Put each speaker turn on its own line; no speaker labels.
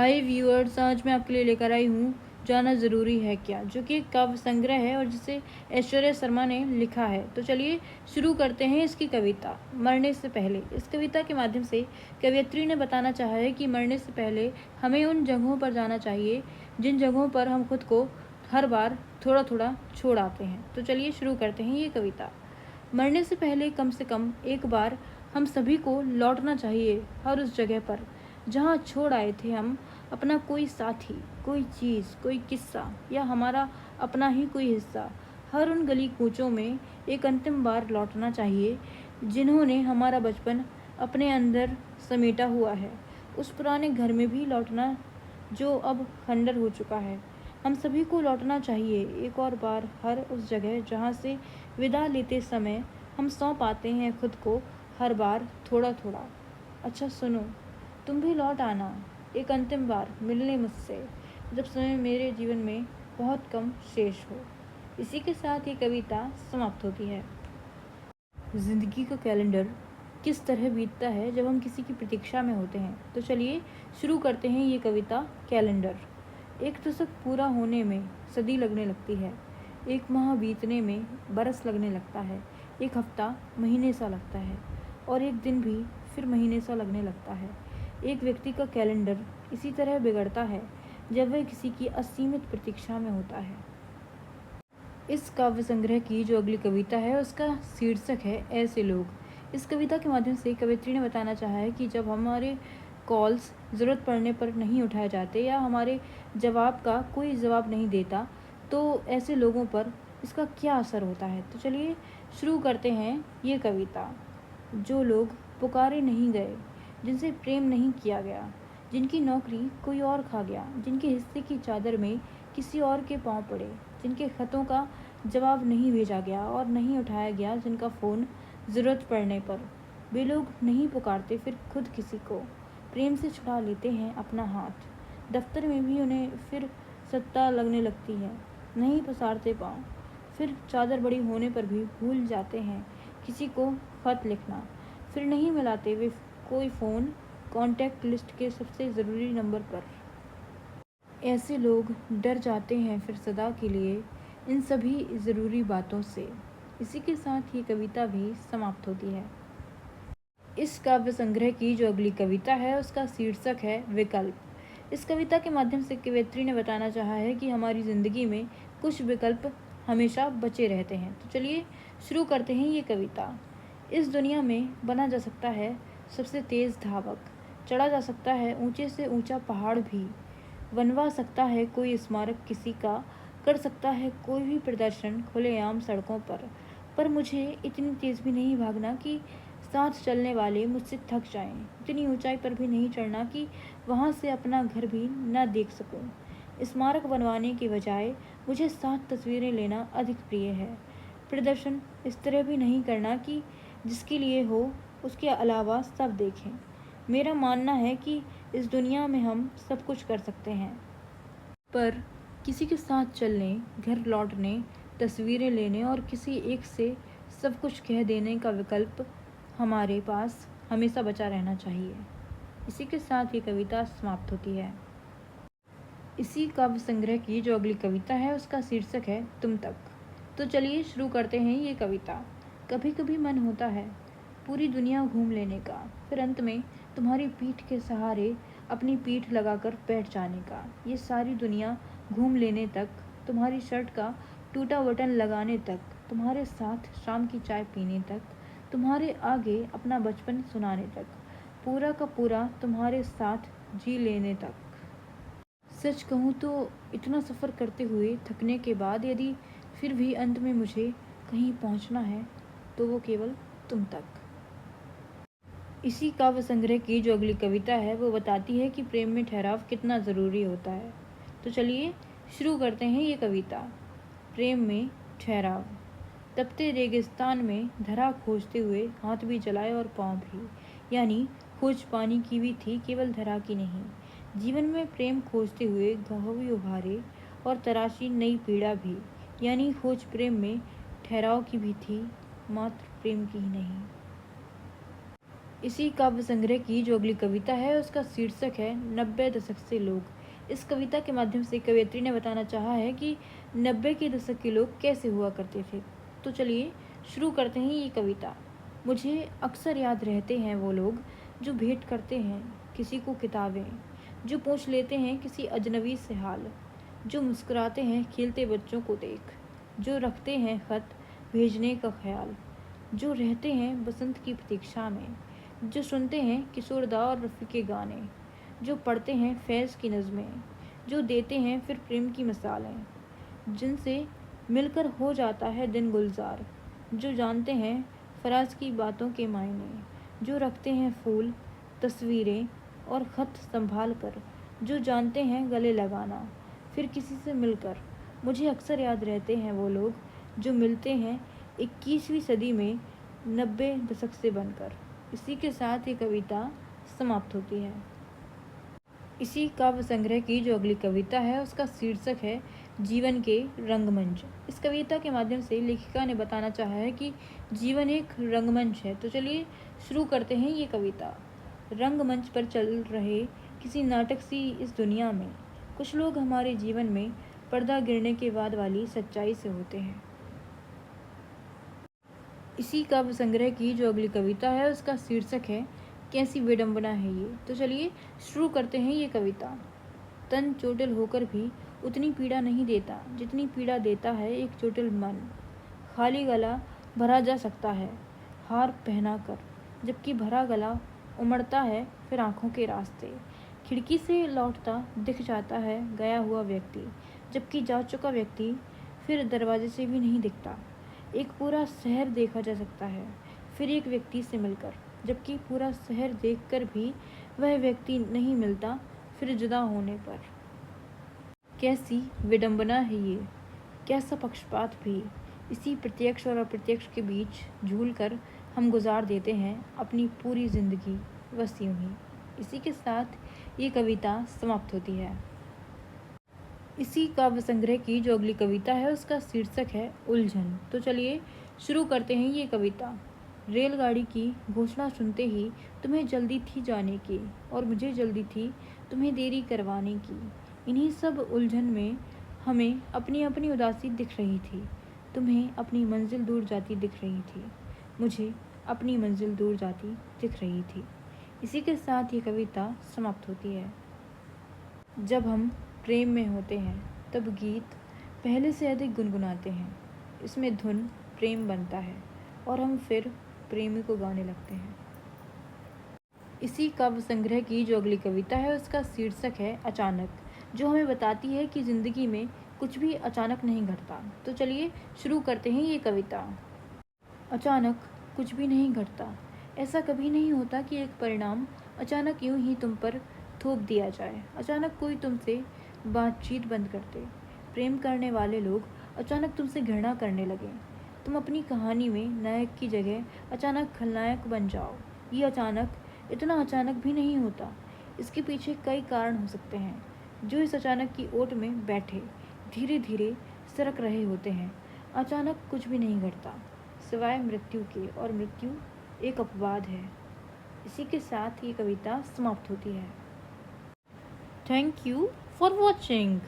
हाय viewers, आज मैं आपके लिए लेकर आई हूँ जाना ज़रूरी है क्या, जो कि एक काव्य संग्रह है और जिसे ऐश्वर्या शर्मा ने लिखा है। तो चलिए शुरू करते हैं इसकी कविता मरने से पहले। इस कविता के माध्यम से कवयित्री ने बताना चाहा है कि मरने से पहले हमें उन जगहों पर जाना चाहिए जिन जगहों पर हम खुद को हर बार थोड़ा थोड़ा छोड़ आते हैं। तो चलिए शुरू करते हैं ये कविता। मरने से पहले कम से कम एक बार हम सभी को लौटना चाहिए हर उस जगह पर जहाँ छोड़ आए थे हम अपना कोई साथी, कोई चीज़, कोई किस्सा या हमारा अपना ही कोई हिस्सा। हर उन गली कूचों में एक अंतिम बार लौटना चाहिए जिन्होंने हमारा बचपन अपने अंदर समेटा हुआ है। उस पुराने घर में भी लौटना जो अब खंडर हो चुका है। हम सभी को लौटना चाहिए एक और बार हर उस जगह जहाँ से विदा लेते समय हम सौंप आते हैं खुद को हर बार थोड़ा थोड़ा। अच्छा सुनो, तुम भी लौट आना एक अंतिम बार मिलने मुझसे, जब समय मेरे जीवन में बहुत कम शेष हो। इसी के साथ ये कविता समाप्त होती है। ज़िंदगी का कैलेंडर किस तरह बीतता है जब हम किसी की प्रतीक्षा में होते हैं। तो चलिए शुरू करते हैं ये कविता कैलेंडर। एक दशक पूरा होने में सदी लगने लगती है, एक माह बीतने में बरस लगने लगता है, एक हफ्ता महीने सा लगता है और एक दिन भी फिर महीने सा लगने लगता है। एक व्यक्ति का कैलेंडर इसी तरह बिगड़ता है जब वह किसी की असीमित प्रतीक्षा में होता है। इस काव्य संग्रह की जो अगली कविता है उसका शीर्षक है ऐसे लोग। इस कविता के माध्यम से कवयित्री ने बताना चाहा है कि जब हमारे कॉल्स ज़रूरत पड़ने पर नहीं उठाए जाते या हमारे जवाब का कोई जवाब नहीं देता, तो ऐसे लोगों पर इसका क्या असर होता है। तो चलिए शुरू करते हैं ये कविता। जो लोग पुकारे नहीं गए, जिनसे प्रेम नहीं किया गया, जिनकी नौकरी कोई और खा गया, जिनके हिस्से की चादर में किसी और के पाँव पड़े, जिनके ख़तों का जवाब नहीं भेजा गया और नहीं उठाया गया, जिनका फ़ोन ज़रूरत पड़ने पर वे लोग नहीं पुकारते, फिर खुद किसी को प्रेम से छुड़ा लेते हैं अपना हाथ। दफ्तर में भी उन्हें फिर सत्ता लगने लगती है, नहीं पसारते पाँव, फिर चादर बड़ी होने पर भी भूल जाते हैं किसी को ख़त लिखना, फिर नहीं मिलाते वे कोई फ़ोन कॉन्टैक्ट लिस्ट के सबसे ज़रूरी नंबर पर। ऐसे लोग डर जाते हैं फिर सदा के लिए इन सभी ज़रूरी बातों से। इसी के साथ ये कविता भी समाप्त होती है। इस काव्य संग्रह की जो अगली कविता है उसका शीर्षक है विकल्प। इस कविता के माध्यम से कवयित्री ने बताना चाहा है कि हमारी ज़िंदगी में कुछ विकल्प हमेशा बचे रहते हैं। तो चलिए शुरू करते हैं ये कविता। इस दुनिया में बना जा सकता है सबसे तेज़ धावक, चढ़ा जा सकता है ऊंचे से ऊंचा पहाड़ भी, बनवा सकता है कोई स्मारक किसी का, कर सकता है कोई भी प्रदर्शन खुलेआम सड़कों पर मुझे इतनी तेज़ भी नहीं भागना कि साथ चलने वाले मुझसे थक जाएं, इतनी ऊंचाई पर भी नहीं चढ़ना कि वहां से अपना घर भी ना देख सकूं। स्मारक बनवाने के बजाय मुझे साथ तस्वीरें लेना अधिक प्रिय है। प्रदर्शन इस तरह भी नहीं करना कि जिसके लिए हो उसके अलावा सब देखें। मेरा मानना है कि इस दुनिया में हम सब कुछ कर सकते हैं, पर किसी के साथ चलने, घर लौटने, तस्वीरें लेने और किसी एक से सब कुछ कह देने का विकल्प हमारे पास हमेशा बचा रहना चाहिए। इसी के साथ ये कविता समाप्त होती है। इसी काव्य संग्रह की जो अगली कविता है उसका शीर्षक है तुम तक। तो चलिए शुरू करते हैं ये कविता। कभी कभी मन होता है पूरी दुनिया घूम लेने का, फिर अंत में तुम्हारी पीठ के सहारे अपनी पीठ लगाकर बैठ जाने का। ये सारी दुनिया घूम लेने तक, तुम्हारी शर्ट का टूटा बटन लगाने तक, तुम्हारे साथ शाम की चाय पीने तक, तुम्हारे आगे अपना बचपन सुनाने तक, पूरा का पूरा तुम्हारे साथ जी लेने तक। सच कहूँ तो इतना सफ़र करते हुए थकने के बाद यदि फिर भी अंत में मुझे कहीं पहुँचना है तो वो केवल तुम तक। इसी काव्य संग्रह की जो अगली कविता है वो बताती है कि प्रेम में ठहराव कितना ज़रूरी होता है। तो चलिए शुरू करते हैं ये कविता। प्रेम में ठहराव। तपते रेगिस्तान में धरा खोजते हुए हाथ भी जलाए और पाँव भी, यानी खोज पानी की भी थी, केवल धरा की नहीं। जीवन में प्रेम खोजते हुए घाव भी उभारे और तराशी नई पीड़ा भी, यानी खोज प्रेम में ठहराव की भी थी, मात्र प्रेम की ही नहीं। इसी काव्य संग्रह की जो अगली कविता है उसका शीर्षक है 90 दशक से लोग। इस कविता के माध्यम से कवयित्री ने बताना चाहा है कि 90 के दशक के लोग कैसे हुआ करते थे। तो चलिए शुरू करते हैं ये कविता। मुझे अक्सर याद रहते हैं वो लोग जो भेंट करते हैं किसी को किताबें, जो पूछ लेते हैं किसी अजनबी से हाल, जो मुस्कुराते हैं खेलते बच्चों को देख, जो रखते हैं खत भेजने का ख्याल, जो रहते हैं बसंत की प्रतीक्षा में, जो सुनते हैं किशोरदा और रफ़ी के गाने, जो पढ़ते हैं फैज़ की नज़में, जो देते हैं फिर प्रेम की मिसालें, जिनसे मिलकर हो जाता है दिन गुलजार, जो जानते हैं फराज की बातों के मायने, जो रखते हैं फूल तस्वीरें और ख़त संभाल कर, जो जानते हैं गले लगाना फिर किसी से मिलकर। मुझे अक्सर याद रहते हैं वो लोग जो मिलते हैं 21वीं सदी में 90 दशक से बनकर। इसी के साथ ये कविता समाप्त होती है। इसी काव्य संग्रह की जो अगली कविता है उसका शीर्षक है जीवन के रंगमंच। इस कविता के माध्यम से लेखिका ने बताना चाहा है कि जीवन एक रंगमंच है। तो चलिए शुरू करते हैं ये कविता। रंगमंच पर चल रहे किसी नाटक सी इस दुनिया में कुछ लोग हमारे जीवन में पर्दा गिरने के बाद वाली सच्चाई से होते हैं। इसी काव्य संग्रह की जो अगली कविता है उसका शीर्षक है कैसी विडंबना है ये। तो चलिए शुरू करते हैं ये कविता। तन चोटिल होकर भी उतनी पीड़ा नहीं देता जितनी पीड़ा देता है एक चोटिल मन। खाली गला भरा जा सकता है हार पहना कर, जबकि भरा गला उमड़ता है फिर आँखों के रास्ते। खिड़की से लौटता दिख जाता है गया हुआ व्यक्ति, जबकि जा चुका व्यक्ति फिर दरवाजे से भी नहीं दिखता। एक पूरा शहर देखा जा सकता है फिर एक व्यक्ति से मिलकर, जबकि पूरा शहर देखकर भी वह व्यक्ति नहीं मिलता फिर जुदा होने पर। कैसी विडंबना है ये, कैसा पक्षपात भी। इसी प्रत्यक्ष और अप्रत्यक्ष के बीच झूल कर हम गुजार देते हैं अपनी पूरी ज़िंदगी बस यूं ही। इसी के साथ ये कविता समाप्त होती है। इसी काव्य संग्रह की जो अगली कविता है उसका शीर्षक है उलझन। तो चलिए शुरू करते हैं ये कविता। रेलगाड़ी की घोषणा सुनते ही तुम्हें जल्दी थी जाने की और मुझे जल्दी थी तुम्हें देरी करवाने की। इन्हीं सब उलझन में हमें अपनी अपनी उदासी दिख रही थी, तुम्हें अपनी मंजिल दूर जाती दिख रही थी, मुझे अपनी मंजिल दूर जाती दिख रही थी। इसी के साथ ये कविता समाप्त होती है। जब हम प्रेम में होते हैं तब गीत पहले से अधिक गुनगुनाते हैं। इसमें धुन प्रेम बनता है और हम फिर प्रेमी को गाने लगते हैं। इसी काव्य संग्रह की जो अगली कविता है उसका शीर्षक है अचानक, जो हमें बताती है कि ज़िंदगी में कुछ भी अचानक नहीं घटता। तो चलिए शुरू करते हैं ये कविता। अचानक कुछ भी नहीं घटता। ऐसा कभी नहीं होता कि एक परिणाम अचानक यूं ही तुम पर थोप दिया जाए। अचानक कोई तुमसे बातचीत बंद कर दे। प्रेम करने वाले लोग अचानक तुमसे घृणा करने लगें। तुम अपनी कहानी में नायक की जगह अचानक खलनायक बन जाओ। ये अचानक इतना अचानक भी नहीं होता। इसके पीछे कई कारण हो सकते हैं जो इस अचानक की ओट में बैठे धीरे धीरे सरक रहे होते हैं। अचानक कुछ भी नहीं घटता सिवाय मृत्यु के, और मृत्यु एक अपवाद है। इसी के साथ ये कविता समाप्त होती है। Thank you for watching.